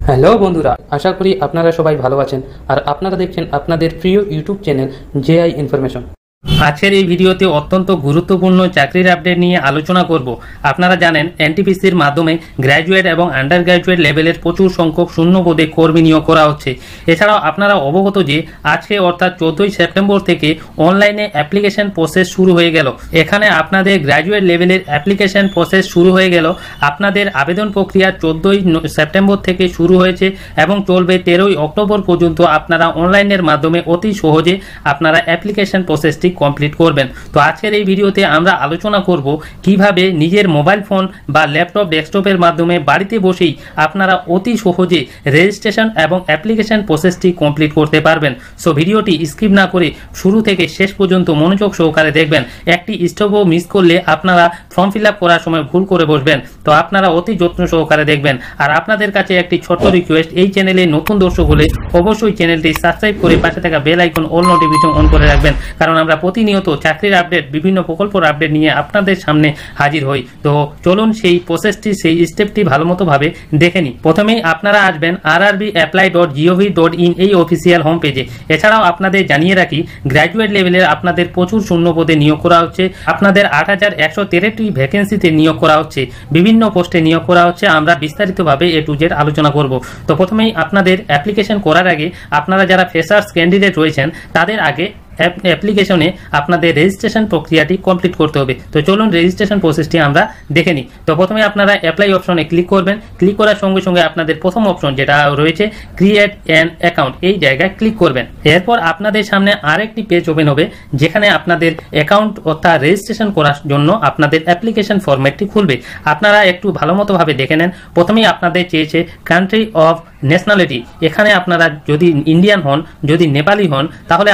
Hello বন্ধুরা, আশা করি আপনারা সবাই ভালো আছেন আর আপনারা দেখছেন আপনাদের প্রিয় ইউটিউব চ্যানেল জেআই ইনফরমেশন। আজকের এই ভিডিওতে অত্যন্ত গুরুত্বপূর্ণ চাকরির আপডেট নিয়ে আলোচনা করব। আপনারা জানেন এনটিপিসির মাধ্যমে গ্র্যাজুয়েট এবং আন্ডার গ্র্যাজুয়েট লেভেলের প্রচুর সংখ্যক শূন্য পদে কর্মী নিয়োগ করা হচ্ছে। এছাড়াও আপনারা অবগত যে আজকে অর্থাৎ 14ই সেপ্টেম্বর থেকে অনলাইনে অ্যাপ্লিকেশন প্রসেস শুরু হয়ে গেল। এখানে আপনাদের গ্র্যাজুয়েট লেভেলের অ্যাপ্লিকেশন প্রসেস শুরু হয়ে গেল। আপনাদের আবেদন প্রক্রিয়া 14ই সেপ্টেম্বর থেকে শুরু হয়েছে এবং চলবে 13ই অক্টোবর পর্যন্ত। আপনারা অনলাইনের মাধ্যমে অতি সহজে আপনারা অ্যাপ্লিকেশন প্রসেসটি কমপ্লিট করবেন। তো আজকের এই ভিডিওতে আমরা আলোচনা করব কিভাবে নিজের মোবাইল ফোন বা ল্যাপটপ ডেস্কটপের মাধ্যমে বাড়িতে বসেই আপনারা অতি সহজে রেজিস্ট্রেশন এবং অ্যাপ্লিকেশন প্রসেসটি কমপ্লিট করতে পারবেন। সো ভিডিওটি স্কিপ না করে শুরু থেকে শেষ পর্যন্ত মনোযোগ সহকারে দেখবেন। একটি স্টেপও মিস করলে আপনারা ফর্ম ফিল আপ করার সময় ভুল করে বসবেন। তো আপনারা অতি যত্ন সহকারে দেখবেন। আর আপনাদের কাছে একটি ছোট্ট রিকোয়েস্ট, এই চ্যানেলে নতুন দর্শক হলে অবশ্যই চ্যানেলটি সাবস্ক্রাইব করে পাশে থাকা bell icon all notification on করে রাখবেন, কারণ আমরা প্রতিনিয়ত চাকরির আপডেট, বিভিন্ন প্রকল্পের আপডেট নিয়ে আপনাদের সামনে হাজির হই। তো চলুন সেই প্রসেসটি, সেই স্টেপটি ভালো মতো ভাবে দেখে নিই। প্রথমেই আপনারা আসবেন rrbapply.gov.in এই অফিসিয়াল হোম পেজে। এছাড়াও আপনাদের জানিয়ে রাখি, গ্র্যাজুয়েট লেভেলের আপনাদের প্রচুর শূন্য পদে নিয়োগ করা হচ্ছে। আপনাদের 8113টি ভ্যাকেন্সিতে নিয়োগ করা হচ্ছে, বিভিন্ন পোস্টে নিয়োগ করা হচ্ছে। আমরা বিস্তারিতভাবে এ টু জেড আলোচনা করব। তো প্রথমেই আপনাদের অ্যাপ্লিকেশন করার আগে আপনারা যারা ফ্রেশার্স ক্যান্ডিডেট রয়েছেন তাদের আগে অ্যাপ্লিকেশনে আপনাদের রেজিস্ট্রেশন প্রক্রিয়াটি কমপ্লিট করতে হবে। তো চলুন রেজিস্ট্রেশন প্রসেসটি আমরা দেখে নিই। তো প্রথমে আপনারা অ্যাপ্লাই অপশনে ক্লিক করবেন। ক্লিক করার সঙ্গে সঙ্গে আপনাদের প্রথম অপশন যেটা রয়েছে ক্রিয়েট অ্যান অ্যাকাউন্ট, এই জায়গায় ক্লিক করবেন। এরপর আপনাদের সামনে আরেকটি পেজ ওপেন হবে, যেখানে আপনাদের অ্যাকাউন্ট অর্থাৎ রেজিস্ট্রেশন করার জন্য আপনাদের অ্যাপ্লিকেশন ফরম্যাটটি খুলবে। আপনারা একটু ভালো মতো ভাবে দেখে নেন। প্রথমেই আপনাদের চেয়েছে কান্ট্রি অফ ন্যাশনালিটি। এখানে আপনারা যদি ইন্ডিয়ান হন, যদি নেপালি হন, তাহলে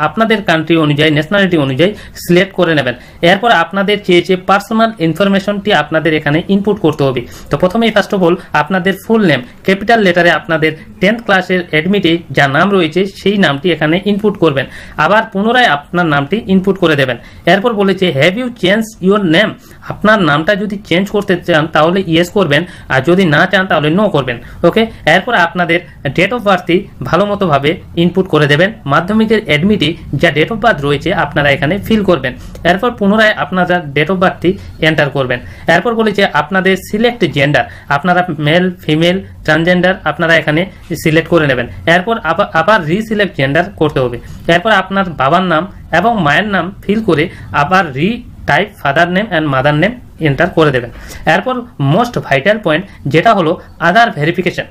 আপনাদের কান্ট্রি অনুযায়ী, ন্যাশনালিটি অনুযায়ী সিলেক্ট করে নেবেন। এরপর আপনাদের চেয়েছে পার্সোনাল ইনফরমেশনটি আপনাদের এখানে ইনপুট করতে হবে। তো প্রথমেই ফার্স্ট অফ অল আপনাদের ফুল নেম ক্যাপিটাল লেটারে আপনাদের 10th ক্লাসের অ্যাডমিটে যা নাম রয়েছে সেই নামটি এখানে ইনপুট করবেন। আবার পুনরায় আপনার নামটি ইনপুট করে দেবেন। এরপর বলেছে have you change your name. আপনার নামটা যদি চেঞ্জ করতে চান তাহলে ইয়েস করবেন, আর যদি না চান তাহলে নো করবেন। ওকে, এরপর আপনাদের ডেট অফ বার্থটি ভালো মতো ভাবে ইনপুট করে দেবেন। মাধ্যমিকের অ্যাডমিটে যা ডেট অফ বার্থ রয়েছে আপনারা এখানে ফিল করবেন। এরপর পুনরায় আপনারা ডেট অফ বার্থটি এন্টার করবেন। এরপর বলেছে আপনাদের সিলেক্ট জেন্ডার, আপনারা মেল, ফিমেল, ট্রান্সজেন্ডার আপনারা এখানে সিলেক্ট করে নেবেন। এরপর আবার রিসিলেক্ট জেন্ডার করতে হবে। এরপর আপনার বাবার নাম এবং মায়ের নাম ফিল করে আবার type father name and mother name enter করে দেবেন। এরপর মোস্ট ভাইটাল পয়েন্ট যেটা হলো আধার ভেরিফিকেশন।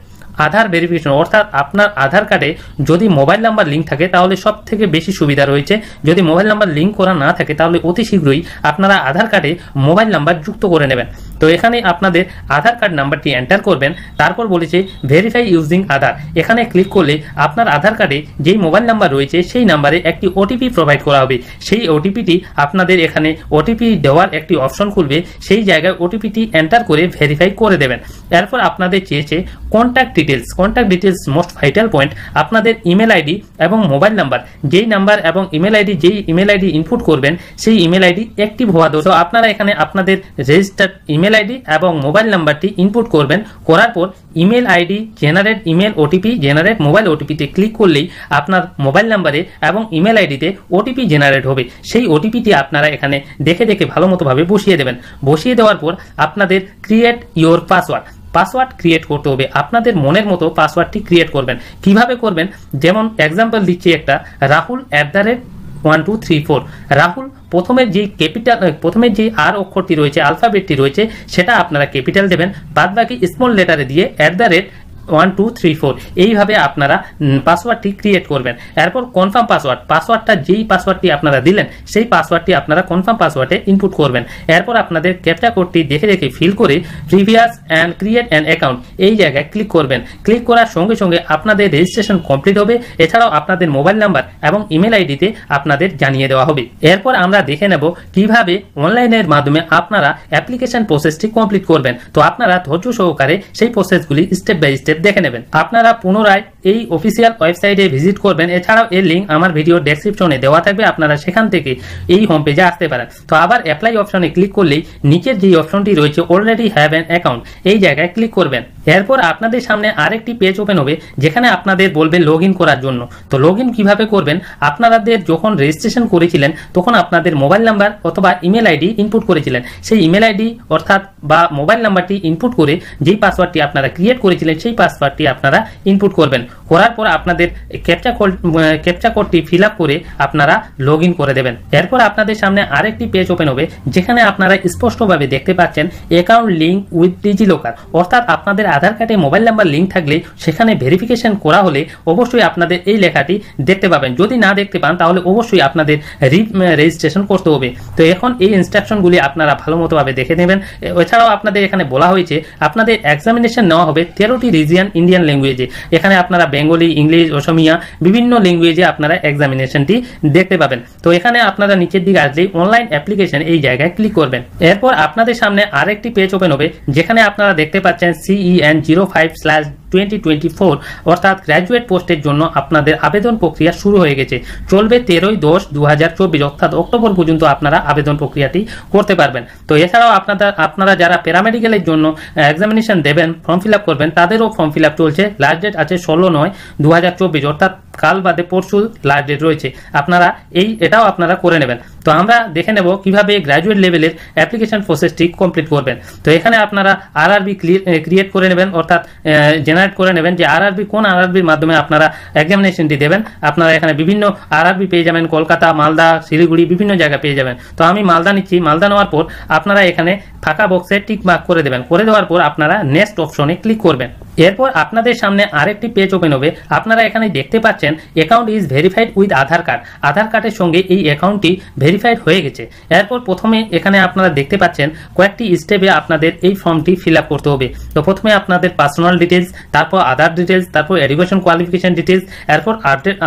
আধার ভেরিফিকেশন অর্থাৎ আপনার আধার কার্ডে যদি মোবাইল নাম্বার লিঙ্ক থাকে তাহলে সব থেকে বেশি সুবিধা রয়েছে। যদি মোবাইল নাম্বার লিঙ্ক করা না থাকে তাহলে অতি শীঘ্রই আপনারা আধার কার্ডে মোবাইল নাম্বার যুক্ত করে নেবেন। তো এখানে আপনাদের আধার কার্ড নাম্বারটি এন্টার করবেন। তারপর বলেছে ভেরিফাই ইউজিং আধার। এখানে ক্লিক করলে আপনার আধার কার্ডে যেই মোবাইল নাম্বার রয়েছে সেই নাম্বারে একটি ওটিপি প্রোভাইড করা হবে। সেই ওটিপিটি আপনাদের এখানে ওটিপি দেওয়ার একটি অপশন খুলবে, সেই জায়গায় ওটিপিটি এন্টার করে ভেরিফাই করে দেবেন। এরপর আপনাদের চেয়েছে contact details. Contact details most vital point. আপনাদের ইমেল আইডি এবং মোবাইল নাম্বার, যেই নাম্বার এবং ইমেল আইডি, যেই ইমেল আইডি ইনপুট করবেন সেই ইমেল আইডি অ্যাক্টিভ হওয়া দরকার। তো আপনারা এখানে আপনাদের রেজিস্টার্ড ইমেল আইডি এবং মোবাইল নাম্বারটি ইনপুট করবেন। করার পর email ID generate email OTP, generate mobile ওটিপিতে ক্লিক করলেই আপনার মোবাইল নাম্বারে এবং ইমেল আইডিতে ওটিপি জেনারেট হবে। সেই ওটিপিটি আপনারা এখানে দেখে দেখে ভালো মতো ভাবে বসিয়ে দেবেন। বসিয়ে দেওয়ার পর আপনাদের ক্রিয়েট ইওর পাসওয়ার্ড ক্রিয়েট করতে হবে। আপনাদের মনের মতো পাসওয়ার্ডটি ক্রিয়েট করবেন। কিভাবে করবেন, যেমন এক্সাম্পল দিচ্ছি একটা, rahul@1234। রাহুল প্রথমে যে আর অক্ষরটি রয়েছে, আলফাবেটটি রয়েছে, সেটা আপনারা ক্যাপিটাল দেবেন। বাদ বাকি স্মল লেটারে দিয়ে @1234 এইভাবে আপনারা পাসওয়ার্ডটি ক্রিয়েট করবেন। এরপর কনফার্ম পাসওয়ার্ডটা যেই পাসওয়ার্ডটি আপনারা দিলেন সেই পাসওয়ার্ডটি আপনারা কনফার্ম পাসওয়ার্ডে ইনপুট করবেন। এরপর আপনাদের ক্যাপচা কোডটি দেখে দেখে ফিল করে previous and create an account এই জায়গায় ক্লিক করবেন। ক্লিক করার সঙ্গে সঙ্গে আপনাদের রেজিস্ট্রেশন কমপ্লিট হবে। এছাড়াও আপনাদের মোবাইল নাম্বার এবং ইমেল আইডিতে আপনাদের জানিয়ে দেওয়া হবে। এরপর আমরা দেখে নেব কিভাবে অনলাইনের মাধ্যমে আপনারা অ্যাপ্লিকেশন প্রসেসটি কমপ্লিট করবেন। তো আপনারা ধৈর্য সহকারে সেই প্রসেসগুলি স্টেপ বাই স্টেপ দেখে নেবেন। আপনারা পুনরায় এই অফিসিয়াল ওয়েবসাইটে ভিজিট করবেন। এছাড়াও এর লিঙ্ক আমার ভিডিও ডেসক্রিপশনে দেওয়া থাকবে, আপনারা সেখান থেকে এই হোম পেজে আসতে পারেন। তো আবার অ্যাপ্লাই অপশনে ক্লিক করলেই নিচের যে অপশনটি রয়েছে অলরেডি হ্যাভ অ্যান অ্যাকাউন্ট এই জায়গায় ক্লিক করবেন। এরপর আপনাদের সামনে আরেকটি পেজ ওপেন হবে যেখানে আপনাদের বলবে লগ ইন করার জন্য। তো লগ ইন কীভাবে করবেন, আপনাদের যখন রেজিস্ট্রেশন করেছিলেন তখন আপনাদের মোবাইল নাম্বার অথবা ইমেল আইডি ইনপুট করেছিলেন, সেই ইমেল আইডি অর্থাৎ বা মোবাইল নাম্বারটি ইনপুট করে যেই পাসওয়ার্ডটি আপনারা ক্রিয়েট করেছিলেন সেই পাসওয়ার্ডটি আপনারা ইনপুট করবেন। করার পর আপনাদের ক্যাপচা কোডটি ফিল আপ করে আপনারা লগ ইন করে দেবেন। এরপর আপনাদের সামনে আরেকটি পেজ ওপেন হবে যেখানে আপনারা স্পষ্টভাবে দেখতে পাচ্ছেন অ্যাকাউন্ট লিঙ্ক উইথ ডিজিলকার, অর্থাৎ আপনাদের আধার কার্ডে মোবাইল নাম্বার লিঙ্ক থাকলে সেখানে ভেরিফিকেশন করা হলে অবশ্যই আপনাদের এই লেখাটি দেখতে পাবেন। যদি না দেখতে পান তাহলে অবশ্যই আপনাদের রেজিস্ট্রেশন করতে হবে। তো এখন এই ইনস্ট্রাকশনগুলি আপনারা ভালো মতোভাবে দেখে নেবেন। এছাড়াও আপনাদের এখানে বলা হয়েছে আপনাদের এক্সামিনেশন নেওয়া হবে 13টি রিজিয়ন ইন্ডিয়ান ল্যাঙ্গুয়েজে। এখানে আপনারা বেঙ্গলি, ইংলিশ, অসমিয়া বিভিন্ন ল্যাঙ্গুয়েজে আপনারা এক্সামিনেশনটি দেখতে পাবেন। তো এখানে আপনারা নিচের দিকে আসলেই অনলাইন অ্যাপ্লিকেশন এই জায়গায় ক্লিক করবেন। এরপর আপনাদের সামনে আরেকটি পেজ ওপেন হবে যেখানে আপনারা দেখতে পাচ্ছেন CEN 05/2024 অর্থাৎ গ্র্যাজুয়েট পোস্টের জন্য আপনাদের আবেদন প্রক্রিয়া শুরু হয়ে গেছে। চলবে 13/10/2024 অর্থাৎ অক্টোবর পর্যন্ত আপনারা আবেদন প্রক্রিয়াটি করতে পারবেন। তো এছাড়াও আপনারা যারা প্যারামেডিক্যালের জন্য এক্সামিনেশন দেবেন, ফর্ম ফিল আপ করবেন, তাদেরও ফর্ম ফিল আপ চলছে। লাস্ট ডেট আছে 16/9/2024 অর্থাৎ কাল বাদে পরশু লাস্ট ডেট রয়েছে। এটাও আপনারা করে নেবেন। তো আমরা দেখে নেব কিভাবে গ্র্যাজুয়েট লেভেলের অ্যাপ্লিকেশন প্রসেসটি কমপ্লিট করবেন। তো এখানে আপনারা আরআরবি ক্রিয়েট করে নেবেন, অর্থাৎ জেনারেট করে নেবেন যে কোন আরআরবির মাধ্যমে আপনারা এক্সামিনেশনটি দেবেন। আপনারা এখানে বিভিন্ন আরআরবি পেয়ে যাবেন, কলকাতা, মালদা, শিলিগুড়ি বিভিন্ন জায়গায় পেয়ে যাবেন। তো আমি মালদা নিচ্ছি। মালদা নেওয়ার পর আপনারা এখানে ফাঁকা বক্সে টিক মার্ক করে দেবেন। করে দেওয়ার পর আপনারা নেক্সট অপশনে ক্লিক করবেন। এরপর আপনাদের সামনে আরেকটি পেজ ওপেন হবে। আপনারা এখানে দেখতে পাচ্ছেন account is verified with Aadhaar card. Aadhaar কার্ডের সঙ্গে এই অ্যাকাউন্টটি ভেরিফাইড হয়ে গেছে। এরপর প্রথমে এখানে আপনারা দেখতে পাচ্ছেন কয়েকটি স্টেপে আপনাদের এই ফর্মটি ফিল আপ করতে হবে। তো প্রথমে আপনাদের পার্সোনাল ডিটেলস, তারপর আধার ডিটেলস, তারপর এডুকেশন কোয়ালিফিকেশন ডিটেলস, এরপর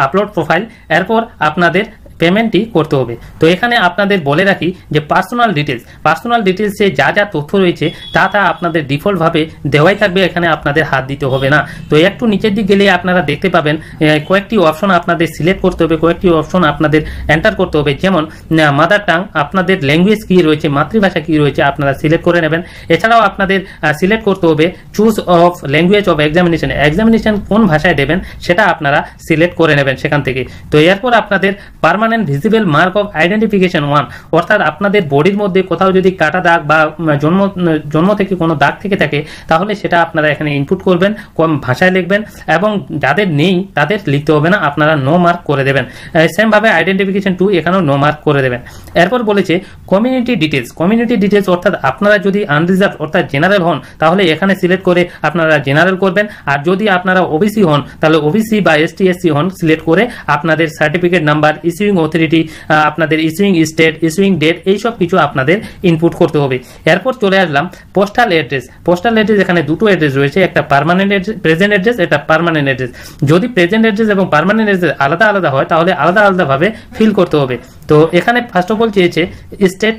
আপলোড প্রোফাইল, এরপর আপনাদের পেমেন্টটি করতে হবে। তো এখানে আপনাদের বলে রাখি যে পার্সোনাল ডিটেলসে যা যা তথ্য রয়েছে তা আপনাদের ডিফল্টভাবে দেওয়াই থাকবে, এখানে আপনাদের হাত দিতে হবে না। তো একটু নিচের দিক গেলে আপনারা দেখতে পাবেন কয়েকটি অপশন আপনাদের সিলেক্ট করতে হবে, কয়েকটি অপশন আপনাদের এন্টার করতে হবে। যেমন মাদার টাং, আপনাদের ল্যাঙ্গুয়েজ কী রয়েছে, মাতৃভাষা কী রয়েছে আপনারা সিলেক্ট করে নেবেন। এছাড়াও আপনাদের সিলেক্ট করতে হবে choose of language of examination কোন ভাষায় দেবেন সেটা আপনারা সিলেক্ট করে নেবেন সেখান থেকে। তো এরপর আপনাদের permanent visible mark of identification 1 অর্থাৎ আপনাদের বডির মধ্যে কোথাও যদি কাটা দাগ বা জন্ম থেকে কোনো দাগ থেকে থাকে তাহলে সেটা আপনারা এখানে ইনপুট করবেন, কোন ভাষায় লিখবেন, এবং যাদের নেই তাদের লিখতে হবে না, আপনারা নো মার্ক করে দেবেন। সেমভাবে আইডেন্টিফিকেশন 2 এখানেও নো মার্ক করে দেবেন। এরপর বলেছে কমিউনিটি ডিটেলস অর্থাৎ আপনারা যদি আনরিজার্ভ অর্থাৎ জেনারেল হন তাহলে এখানে সিলেক্ট করে আপনারা জেনারেল করবেন, আর যদি আপনারা ওবিসি হন তাহলে ওবিসি বা ST/SC হন সিলেক্ট করে আপনাদের সার্টিফিকেট নাম্বার, ইস্যুইং অথরিটি, আপনাদের ইস্যুইং স্টেট, ইস্যুইং ডেট এইসব কিছু আপনাদের ইনপুট করতে হবে। এরপর চলে আসলাম পোস্টাল অ্যাড্রেস। এখানে দুটো অ্যাড্রেস রয়েছে, একটা প্রেজেন্ট অ্যাড্রেস, একটা পার্মানেন্ট অ্যাড্রেস। যদি প্রেজেন্ট অ্যাড্রেস এবং পার্মানেন্ট অ্যাড্রেস আলাদা হয় তাহলে আলাদাভাবে ফিল করতে হবে। তো এখানে ফার্স্ট অফ অল চেয়েছে স্টেট,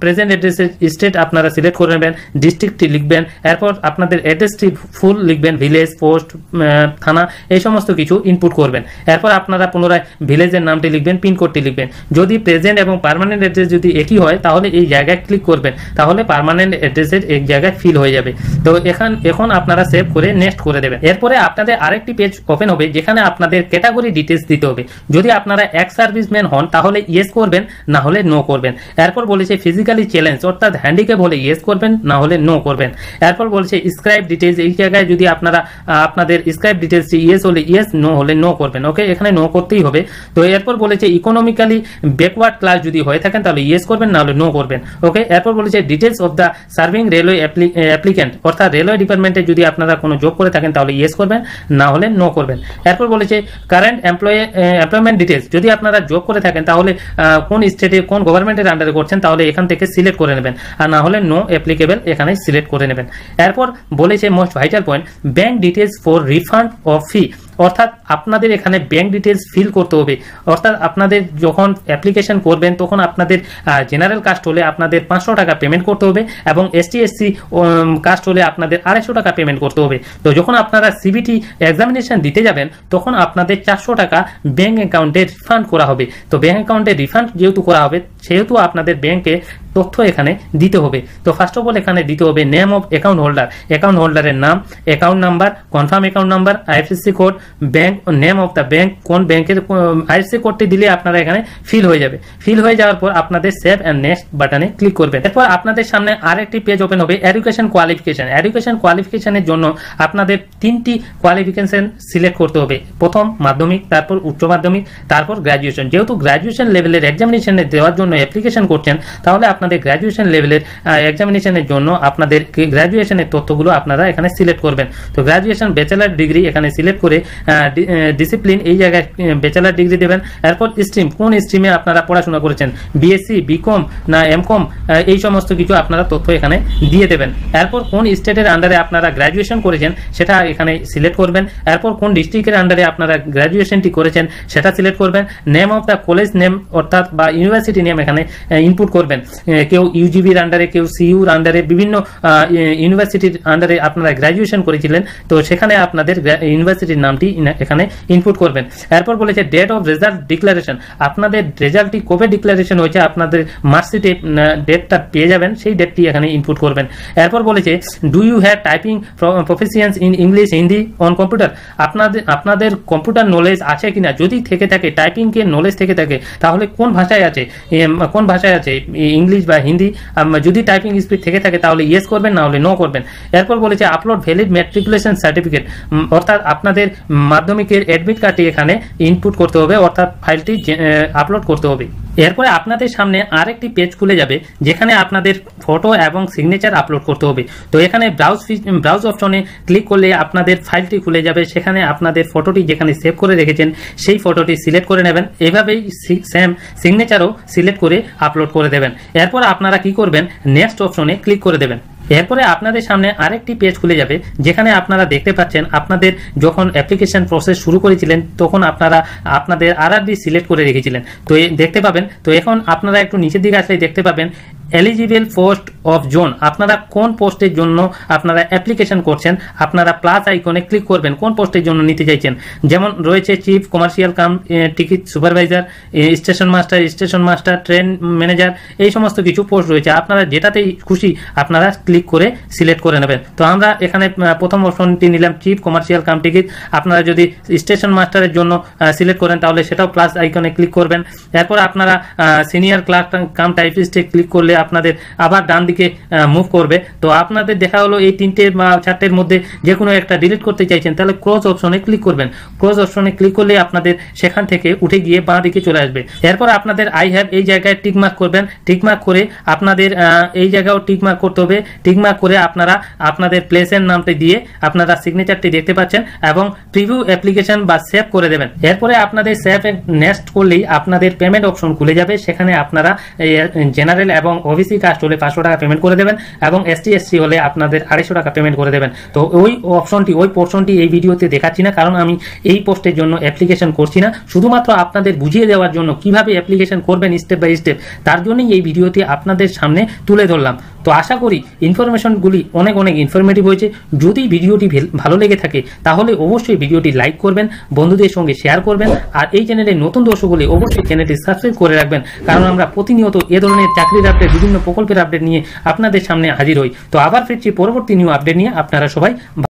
প্রেজেন্ট অ্যাড্রেসের স্টেট আপনারা সিলেক্ট করে নেবেন, ডিস্ট্রিক্টটি লিখবেন, এরপর আপনাদের অ্যাড্রেসটি ফুল লিখবেন, ভিলেজ, পোস্ট, থানা এই সমস্ত কিছু ইনপুট করবেন। এরপর আপনারা পুনরায় ভিলেজের নামটি লিখবেন, পিনকোডটি লিখবেন। যদি প্রেজেন্ট এবং পার্মানেন্ট অ্যাড্রেস যদি একই হয় তাহলে এই জায়গায় ক্লিক করবেন, তাহলে পার্মানেন্ট অ্যাড্রেসের এক জায়গায় ফিল হয়ে যাবে। তো এখন আপনারা সেভ করে নেক্সট করে দেবেন। এরপরে আপনাদের আরেকটি পেজ ওপেন হবে যেখানে আপনাদের ক্যাটাগরি ডিটেলস দিতে হবে। যদি আপনারা এক্স সার্ভিসম্যান হন তাহলে ইয়েস করবেন, না হলে নো করবেন। এরপর বলেছে ফিজিক্যালি চ্যালেঞ্জ অর্থাৎ হ্যান্ডিক্যাপ হলে ইয়েস করবেন, না হলে নো করবেন। এরপর বলেছে স্ক্রাইব ডিটেলস, এই জায়গায় যদি আপনাদের স্ক্রাইব ডিটেলস ইয়েস হলে ইয়েস, নো হলে নো করবেন। ওকে, এখানে নো করতেই হবে। তো এরপর বলেছে ইকোনমিক্যালি ব্যাকওয়ার্ড ক্লাস যদি হয়ে থাকেন তাহলে ইয়েস করবেন, না হলে নো করবেন। ওকে, এরপর বলেছে details of the serving railway applicant অর্থাৎ রেলওয়ে ডিপার্টমেন্টে যদি আপনারা কোনো জব করে থাকেন তাহলে ইয়েস করবেন, না হলে নো করবেন। এরপর বলেছে কারেন্ট এমপ্লয়মেন্ট ডিটেলস, যদি আপনারা জব করে থাকেন তাহলে কোন স্টেটে কোন গভর্নমেন্টের আন্ডারে করছেন তাহলে এখান থেকে সিলেক্ট করে নেবেন, আর না হলে নো অ্যাপ্লিকেবল এখানে সিলেক্ট করে নেবেন। এরপর বলেছে most vital point bank details for refund of fee অর্থাৎ আপনাদের এখানে ব্যাংক ডিটেলস ফিল করতে হবে। অর্থাৎ আপনাদের যখন অ্যাপ্লিকেশন করবেন তখন আপনাদের জেনারেল কাস্ট হলে আপনাদের 500 টাকা পেমেন্ট করতে হবে এবং ST/SC কাস্ট হলে আপনাদের 250 টাকা পেমেন্ট করতে হবে। তো যখন আপনারা CBT এক্সামিনেশন দিতে যাবেন তখন আপনাদের 400 টাকা ব্যাংক অ্যাকাউন্টে রিফান্ড করা হবে। তো ব্যাংক অ্যাকাউন্টে রিফান্ড যেহেতু করা হবে সেহেতু আপনাদের ব্যাংকে তথ্য এখানে দিতে হবে। তো ফার্স্ট অফ অল এখানে দিতে হবে name of account holder, account হোল্ডারের নাম, account number, confirm account number, IFSC code, bank name of the bank, কোন ব্যাংকের আইএফএসসি কোডটি দিলে আপনারা এখানে ফিল হয়ে যাবে। ফিল হয়ে যাওয়ার পর আপনাদের সেভ অ্যান্ড নেক্সট বাটনে ক্লিক করবেন। এরপর আপনাদের সামনে আরেকটি পেজ ওপেন হবে এডুকেশন কোয়ালিফিকেশন। এডুকেশন কোয়ালিফিকেশনের জন্য আপনাদের 3টি কোয়ালিফিকেশন সিলেক্ট করতে হবে। প্রথম মাধ্যমিক, তারপর উচ্চ মাধ্যমিক, তারপর গ্র্যাজুয়েশন। যেহেতু গ্র্যাজুয়েশন লেভেলের এক্সামিনেশনে দেওয়ার জন্য অ্যাপ্লিকেশন করছেন, তাহলে আপনাদের গ্র্যাজুয়েশন লেভেলের এক্সামিনেশনের জন্য আপনাদের গ্র্যাজুয়েশনের তথ্যগুলো আপনারা এখানে সিলেক্ট করবেন। তো গ্র্যাজুয়েশন ব্যাচেলার ডিগ্রি এখানে সিলেক্ট করে ডিসিপ্লিন এই জায়গায় ব্যাচেলার ডিগ্রি দেবেন। এরপর স্ট্রিম, কোন স্ট্রিমে আপনারা পড়াশোনা করেছেন, বিএসসি, বিকম না এমকম, এই সমস্ত কিছু আপনারা তথ্য এখানে দিয়ে দেবেন। এরপর কোন স্টেটের আন্ডারে আপনারা গ্র্যাজুয়েশন করেছেন সেটা এখানে সিলেক্ট করবেন। এরপর কোন ডিস্ট্রিক্টের আন্ডারে আপনারা গ্র্যাজুয়েশনটি করেছেন সেটা সিলেক্ট করবেন। Name of the college name অর্থাৎ বা ইউনিভার্সিটি নেম এখানে ইনপুট করবেন। কেউ ইউজিবির আন্ডারে, কেউ সিইউর আন্ডারে, বিভিন্ন ইউনিভার্সিটির আন্ডারে আপনারা গ্র্যাজুয়েশন করেছিলেন, তো সেখানে আপনাদের ইউনিভার্সিটির নামটি এখানে ইনপুট করবেন। এরপর বলেছে ডেট অফ রেজাল্ট ডিক্লারেশন, আপনাদের রেজাল্টটি কবে ডিক্লারেশন হয়েছে আপনাদের মার্কশিটে ডেটটা পেয়ে যাবেন, সেই ডেটটি এখানে ইনপুট করবেন। এরপর বলেছে do you have typing proficiency in English Hindi on computer, আপনাদের কম্পিউটার নলেজ আছে কিনা, যদি থেকে থাকে টাইপিং কে নলেজ থেকে থাকে তাহলে কোন ভাষায় আছে ইংলিশ বা হিন্দি, যদি টাইপিং স্পিড থেকে থাকে তাহলে ইয়েস করবেন, না হলে নো করবেন। এরপর বলেছে আপলোড ভ্যালিড ম্যাট্রিকুলেশন সার্টিফিকেট, অর্থাৎ আপনাদের মাধ্যমিকের অ্যাডমিট কার্ডটি এখানে ইনপুট করতে হবে, অর্থাৎ ফাইলটি আপলোড করতে হবে। এরপরে আপনাদের সামনে আরেকটি পেজ খুলে যাবে যেখানে আপনাদের ফটো এবং সিগনেচার আপলোড করতে হবে। তো এখানে ব্রাউজ অপশনে ক্লিক করলে আপনাদের ফাইলটি খুলে যাবে, সেখানে আপনাদের ফটোটি যেখানে সেভ করে রেখেছেন সেই ফটোটি সিলেক্ট করে নেবেন। এভাবেই সেম সিগনেচারও সিলেক্ট করে আপলোড করে দেবেন। এরপর আপনারা কি করবেন, নেক্সট অপশনে ক্লিক করে দেবেন। এরপরে আপনাদের সামনে আরেকটি পেজ খুলে যাবে যেখানে আপনারা দেখতে পাচ্ছেন আপনাদের যখন অ্যাপ্লিকেশন প্রসেস শুরু করেছিলেন তখন আপনারা আপনাদের আরআরবি সিলেক্ট করে রেখেছিলেন, তো দেখতে পাবেন। তো এখন আপনারা একটু নিচের দিকে আসলে দেখতে পাবেন এলিজিবল পোস্ট অফ জোন, আপনারা কোন পোস্টের জন্য আপনারা অ্যাপ্লিকেশন করছেন, আপনারা প্লাস আইকনে ক্লিক করবেন কোন পোস্টের জন্য নিতে চাইছেন। যেমন রয়েছে chief commercial cum ticket supervisor, station master, train manager, এই সমস্ত কিছু পোস্ট রয়েছে। আপনারা যেটাতেই খুশি আপনারা ক্লিক করে সিলেক্ট করে নেবেন। তো আমরা এখানে প্রথম অপশনটি নিলাম চিফ কমার্শিয়াল কাম টিকিট। আপনারা যদি স্টেশন মাস্টারের জন্য সিলেক্ট করেন তাহলে সেটাও প্লাস আইকনে ক্লিক করবেন। এরপর আপনারা সিনিয়র ক্লার্ক কাম টাইপিস্টে ক্লিক করলে আপনাদের আবার ডান দিকে মুভ করবে। তো আপনাদের দেখা হলো এই 3টে বা 4টের মধ্যে যে কোনো একটা ডিলিট করতে চাইছেন তাহলে ক্রস অপশনে ক্লিক করবেন। ক্রস অপশনে ক্লিক করলে আপনাদের সেখান থেকে উঠে গিয়ে বাঁ দিকে চলে আসবে। এরপর আপনাদের আই হ্যাভ এই জায়গায় টিক মার্ক করবেন। টিক মার্ক করে আপনাদের এই জায়গাও টিক মার্ক করতে হবে। টিক মার্ক করে আপনারা আপনাদের প্লেসের নামটি দিয়ে আপনারা সিগনেচারটি দেখতে পাচ্ছেন এবং প্রিভিউ অ্যাপ্লিকেশন বা সেভ করে দেবেন। এরপরে আপনাদের সেভ নেক্সট করলেই আপনাদের পেমেন্ট অপশন খুলে যাবে, সেখানে আপনারা জেনারেল এবং ওবিসি কাস্ট হলে 500 টাকা পেমেন্ট করে দেবেন এবং এসটি এসসি হলে আপনাদের 250 টাকা পেমেন্ট করে দেবেন। তো ওই পোর্শনটি এই ভিডিওতে দেখাচ্ছি না, কারণ আমি এই পোস্টের জন্য অ্যাপ্লিকেশন করছি না, শুধুমাত্র আপনাদের বুঝিয়ে দেওয়ার জন্য কিভাবে অ্যাপ্লিকেশন করবেন স্টেপ বাই স্টেপ, তার জন্যই এই ভিডিওটি আপনাদের সামনে তুলে ধরলাম। তো আশা করি ইনফরমেশনগুলি অনেক ইনফরমেটিভ হয়েছে। যদি ভিডিওটি ভালো লেগে থাকে তাহলে অবশ্যই ভিডিওটি লাইক করবেন, বন্ধুদের সঙ্গে শেয়ার করবেন, আর এই চ্যানেলে নতুন দর্শক হলে অবশ্যই চ্যানেলটি সাবস্ক্রাইব করে রাখবেন, কারণ আমরা প্রতিনিয়ত এ ধরনের চাকরির আপডেট, বিভিন্ন প্রকল্পের আপডেট নিয়ে আপনাদের সামনে হাজির হই। তো আবার ফিরছি পরবর্তী নিউ আপডেট নিয়ে। আপনারা সবাই